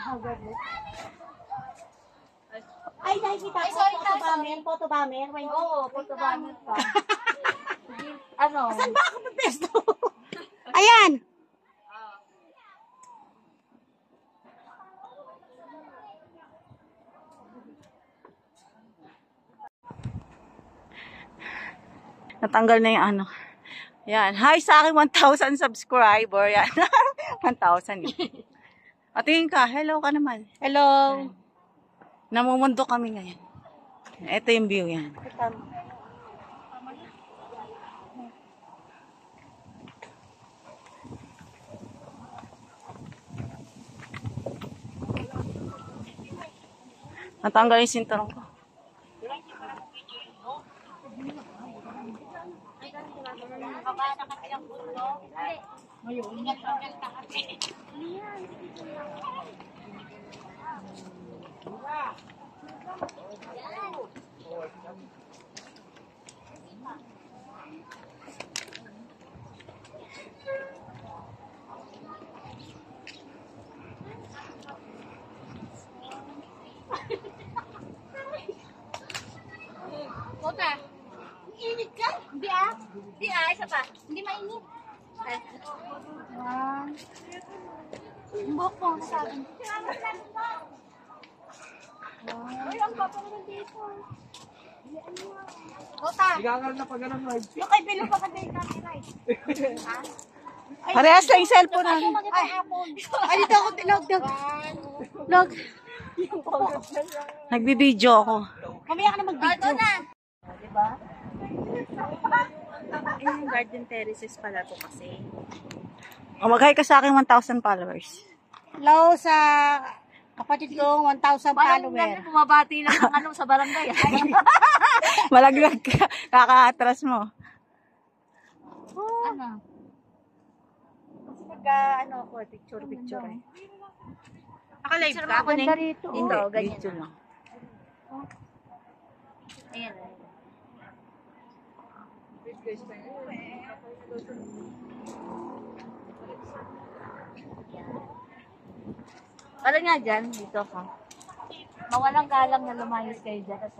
Haggard. Ay, nakikita ko. Photo bomber. Oo, photo bomber pa. Ano? Saan ba ako pepesto? Ayan! Natanggal na yung ano. Yan. Hi sa aking 1,000 subscriber. Yan. 1,000 yun. Patingin ka. Hello ka naman. Hello. Namumundo kami ngayon. Ito yung view yan. Natanggal yung sinturong ko. Kota. Init ka? Hindi ah. Hindi ah, isa pa. Hindi mainit. Ang buhok ko sa akin. Ay, ang papa naman dito. Kota. Igagal na pa ganun, Ride. Yung kay Bilo pa ka din kami, right? Parehas lang yung cellphone na. Ay, dito ako tinawag. Log. Nagbibideo ako. Mamaya ka na mag-video. Ito na. Diba? Yung garden terraces pala to kasi. Mag-hi ka sa akin 1,000 followers. Hello sa kapatid ko, 1,000 Parang followers. bumabati lang ng ano sa barangay. Malaglag ka. Kaka-atras mo. Ano? Kasi nagka, ako, picture eh. Naka-live ka? Ako Ganda rito. Ito, Hindi, ganyan. video lang. Ayan. Parang nga dyan, dito ka. Mawalang galang na lumayos kayo dyan.